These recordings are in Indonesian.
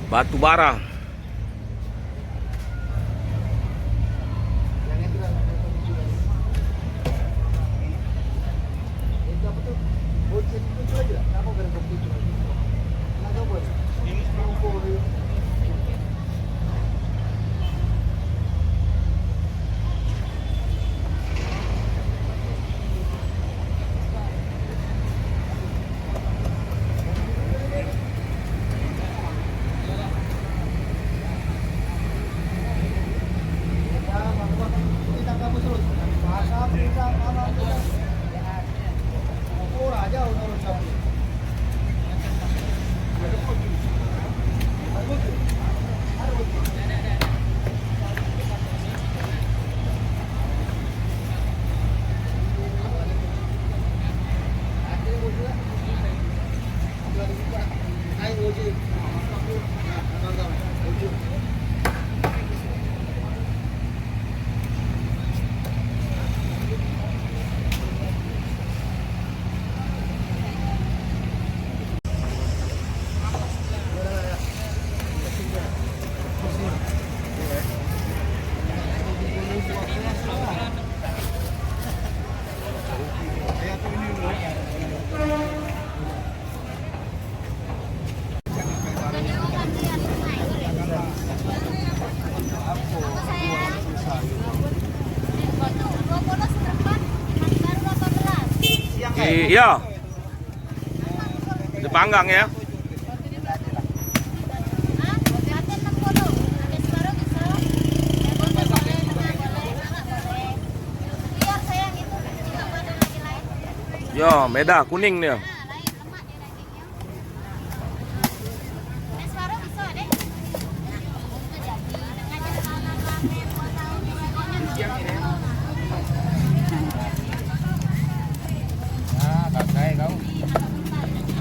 batu bara. Iya. Dipanggang ya. Yo, meda kuning nih.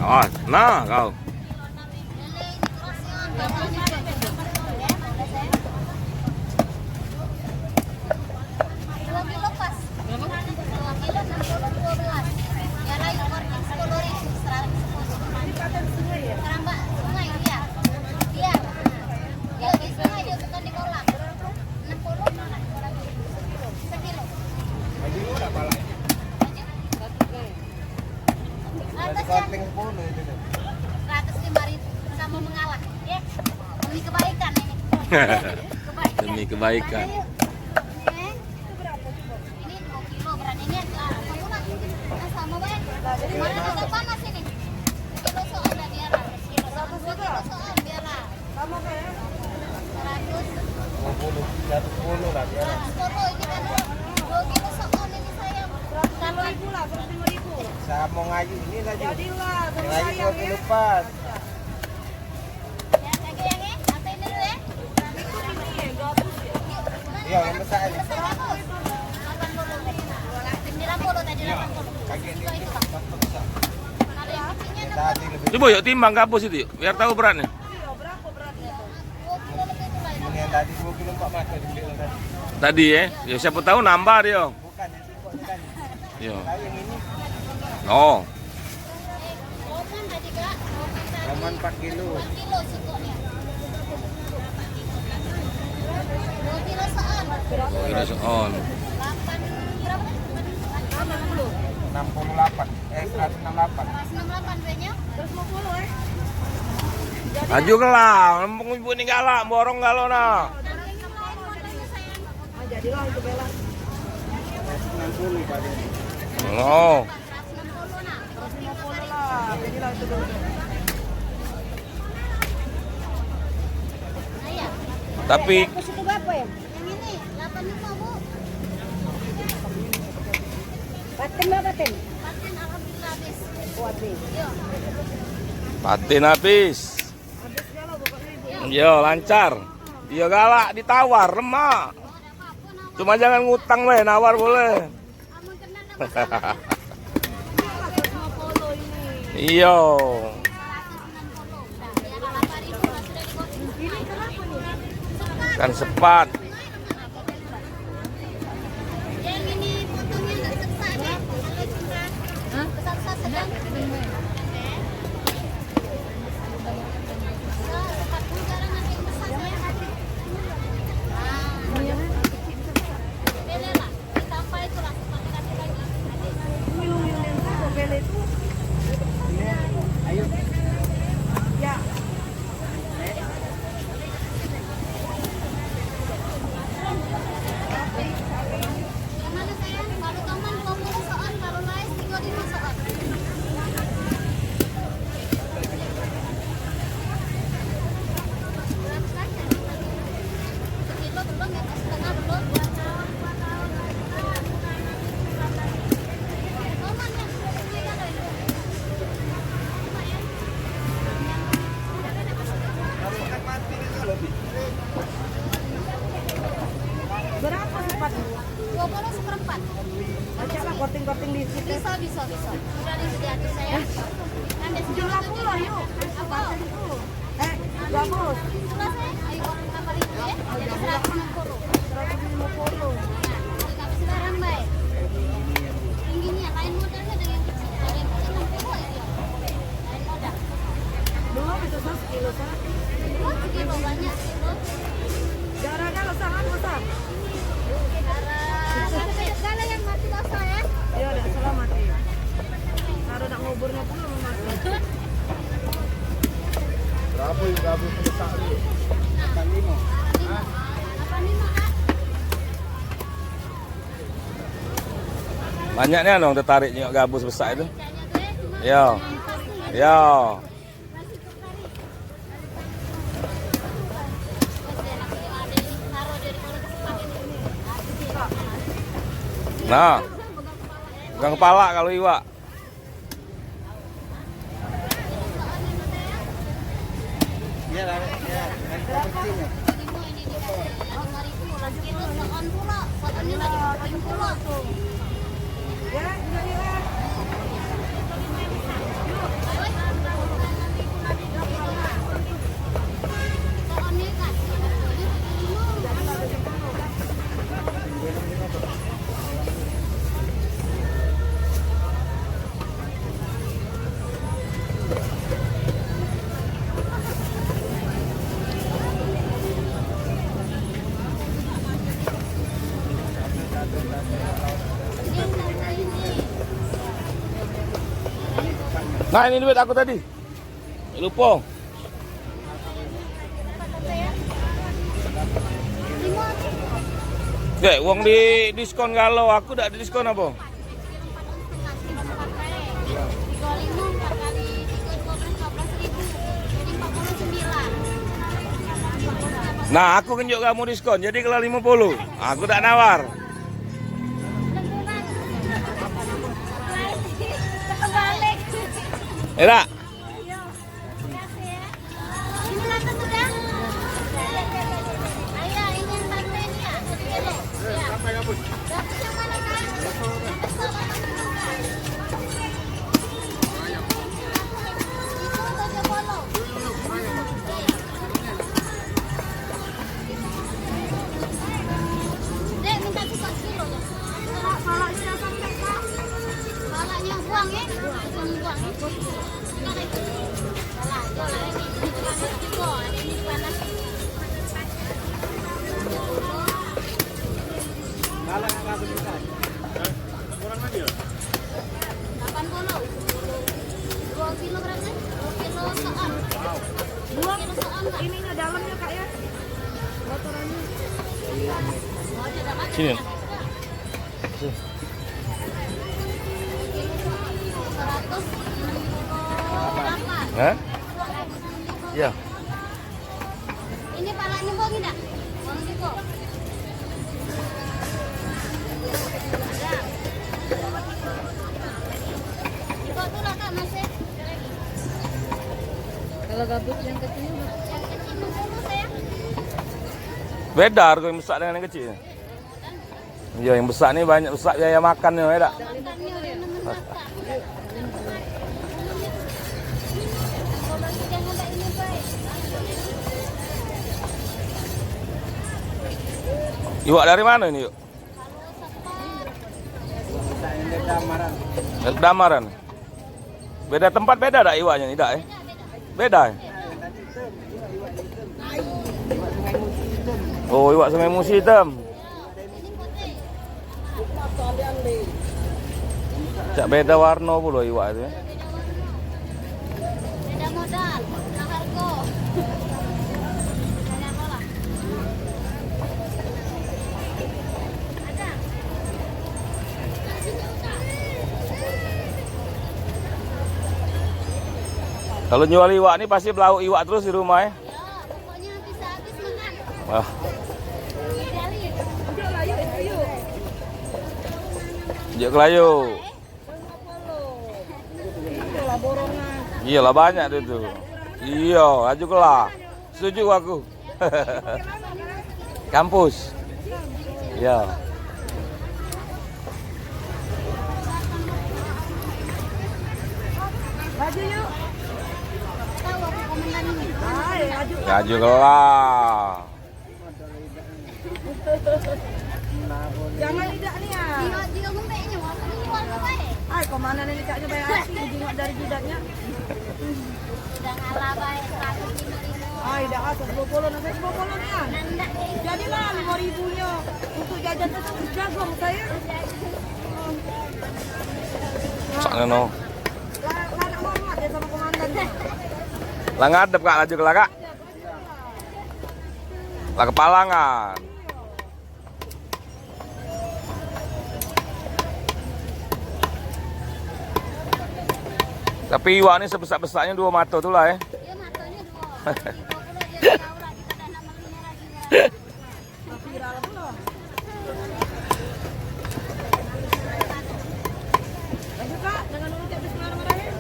Oh, nah kau. Demi kebaikan. Ini 2 kilo berat ini sama baik. Dari mana agak panas ini? Kilo soal ada biar. Kilo soal biar. Kamu kayak 120 lah biar. 110 ini kan 2 kilo soal ini saya. 100.000 lah, 105.000. Saya mau ngaji ini lagi. Jadilah, ngaji 2 kilo pas. Iya, yang besar aja. 90 tadi 80. Coba yuk timbang kapus itu yuk, biar tahu beratnya. Berapa beratnya? 2 kilo lebih itu lah. Ini yang tadi 2 kilo 4 mata dibeli orang tadi. Tadi ya, ya siapa tahu nambah dia. Bukan yang bukan. Yo. Tahu yang ini Oh, Roman tadi Kak. Roman 4 kilo. 4 kilo sukoknya. 2 kilo soal. kira on. 8 berapa? 60. 68. 168. 168 B-nya. Terus 50 Maju ke lah, lempung ibu ini galak, borong galo nah. Jadilah itu bela. 90 Pak. Oh, 160 nah. 150 lah, jadilah itu dulu. Nah ya. tapi Aku suka berapa ya? Yang ini 85 Bu. Paten berapa ten? Patin alhamdulillah habis. Habis. Yo. patin habis. Habis segala pokoknya ibu. Yo, lancar. Dia galak ditawar, lemah. Cuma jangan ngutang weh, nawar boleh. Amun kena dapat 150 ini. Iyo. 160. Ya 8.000 sudah dikosong. Ini kenapa nih? Kan sepat. Yang ini potongnya nggak sesak deh. Kalau cuma besar-besar sedang. Sepat pun cara Berapa sepat? 20 seperempat. Baca lah korting-korting di situ. Bisa. Udah ada di hati saya. Kan ada 70 yuk. Apa? 20. Sudah saya. Ayo tambah itu ya. Jadi 160. 150. Nah, nggak bisa barang baik. Tingginya lain modelnya dengan kecil. Kalau yang kecil 60 ya dia. Lain model. Belum itu 1 kilo sah. Oh, kilo banyak kilo. Jarangnya lo sangat besar. Segala yang mati dosa ya. Iya udah selamat ya. Kalau nak nguburnya pun belum mati. Berapa besar ni? Makan lima. Apa nih mak? Banyaknya dong tertarik nyok gabus besar itu. Kayaknya tuh Yo. ya, cuma Yo. masih tertarik. Terus dia nanti ada ini taruh dari kalau kesempatan ini. Nah, pegang kepala kalau iwak. Ya, ada kecilnya. Ini ini dikasih 5.000 lagi kilo seon pula. Seonnya lagi 70. Ya, iya. Seonnya kan. Nah, ini duit aku tadi. Lupa. Dek, uang di diskon galau aku udah di diskon apa? Nah, aku kan juga kamu diskon, jadi kalau 50. Aku tak nawar. Era, Dek, minta suka kilo ya. Palanya sampai kak. Palanya buang ya. Buang ya. Salah ini. Panas juga. Ini panas. Kalau yang rasa besar. 80. 2 kilo berapa? 2 kilo seon. 2 kilo seon kak. Ininya dalamnya kak ya. Kotorannya. Oh, dia dapat. sini. 168. Hah? Ya. Ini palanya buang tidak? Buang juga. Ya. Dibawa tuh lah kak masih. Kalau gabus yang kecil Yang kecil 60 saya. Beda harga yang besar dengan yang kecil. Iya, yang besar nih banyak besar biaya makannya, beda. Makannya udah nemen kak. Kalau bagi jangan ada ini baik. Iwak dari mana ini, yuk? Kalau sepat. Besar yang dia damaran. Dari Damaran. Beda tempat beda dak iwaknya nih, dak ya? Beda. Ya? Oh, iwak Sungai Musi hitam. Ini putih. Cak beda warna pula iwak itu ya. Beda warna. Beda modal. Beda harga. Beda pola. Ada. Kalau jual iwak nih pasti belauk iwak terus di rumah ya. Ya, pokoknya habis makan. Wah, Kali. juk kelayu. lah borongan. Iyalah banyak itu tuh. Iya, ajulah. Setuju aku. Ya, Kampus. Ya. Baju yuk. Tahu aku komendan ini. Hai, baju. Gaju gelah. Jangan lidak nih ya. Dia ngembeknya mau aku ini warna baik. Hai, kemana nih caknya bayar hati? Jengok dari jidatnya. Udah ngalah baik 105.000. Hai, dah 120 nanti 120 nih ya. Nanda Jadilah 5.000-nya untuk jajan tetap jagung saya. Soalnya no. Lah hormat ya sama komandan. Lah ngadep Kak, laju gelah Kak. Lah kepalangan. Tapi iwak ini sebesar-besarnya 2 mata tuh lah ya. dia matanya 2. Dia tahu lagi pada nama ini lagi. Viral belum? Lanjut Kak, dengan ucap bismillahirrahmanirrahim.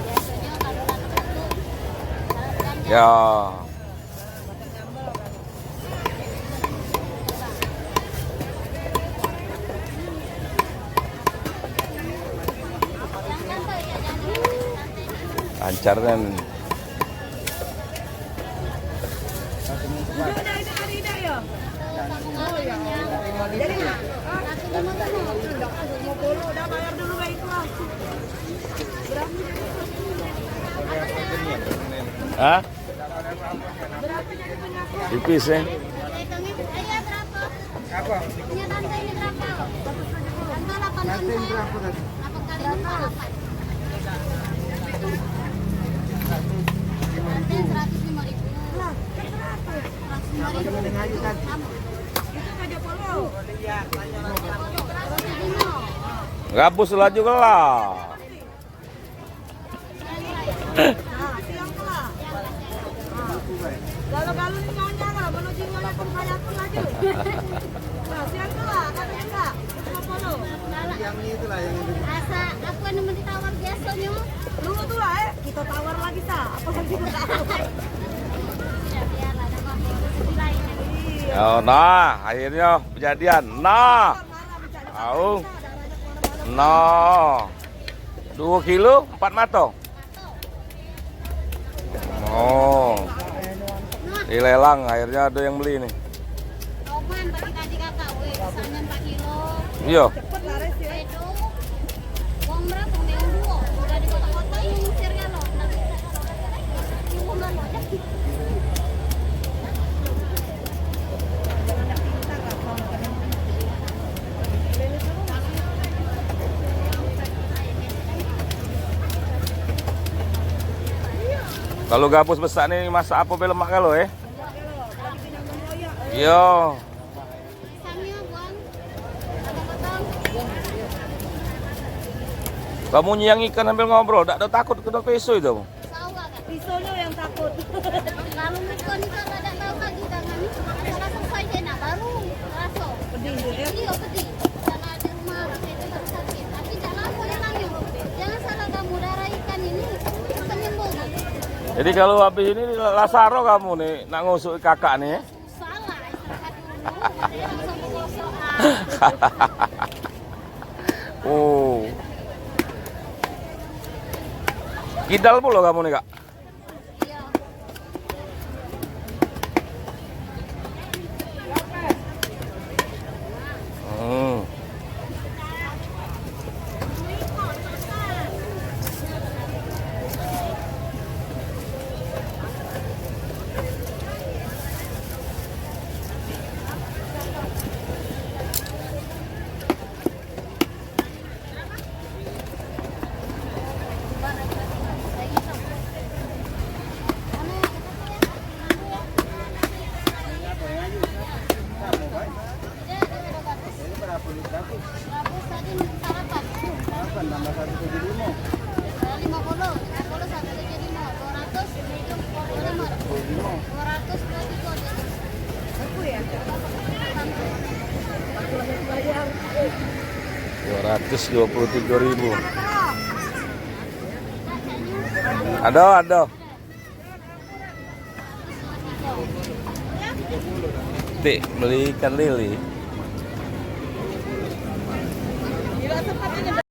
Biasanya kalau lagi itu Ya. Lancar kan. Udah itu tadi dah ya. Jadi nak. Mau polo dah bayar dulu baik itu lah. Hah? Tipis ya. Ayah berapa? Punya tante ini berapa? Tante 8 Nanti berapa tadi? 8 kali 8. Tante 105.000. Lah, kenapa? 105.000. Kamu. Itu aja polo. Gabus laju gelah. Nah, siang pula. Galau-galau ni nyonya lah, kalau jingonya pun kaya pun laju. Nah, siang pula, katanya enggak. Itu polo. Yang itulah yang itu. Asa aku yang mau ditawar biasanya. Dulu tuh lah kita tawar lagi ta. Apa lagi kita tawar? Ya biar ada kompetisi lain. Iya. Oh, nah, akhirnya kejadian. Nah, tahu. Nah, 2 kilo 4 mata. Oh, dilelang akhirnya ada yang beli nih. Roman bagi tadi kakak, weh, pesannya 4 kilo. Iya. Cepet lah res ya. Itu uang berapa? Uang 2. Udah di kota-kota ini ngusirnya loh. Uang lo aja. Kalau gabus besar nih masak apa be lemak kalau Iya. Pisangnya buang. Ada potong. Kamu nyang ikan sambil ngobrol, tak ada takut kena peso itu. Sawah kan. Pisaunya yang takut. Kalau mikon itu ada tahu lagi jangan setelah selesai dia baru rasa. Pedih dia ya. Iya pedih. Karena di rumah rasa itu baru sakit. Tapi jangan mau hilangin. Jangan salah kamu darah ikan ini penyembuh. Jadi kalau habis ini lasaro kamu nih nak ngusuk kakak nih. Salah istirahat dulu. Dia langsung mengosokan. Oh. Kidal pula kamu nih kak. Iya. Hmm. Berapa tadi sarapan? Apa tambah 175? 50, 50 satu jadi 200, 200 Aku ya. 223.000. Ada. Titik beli ikan lele. Tidak sempat ini.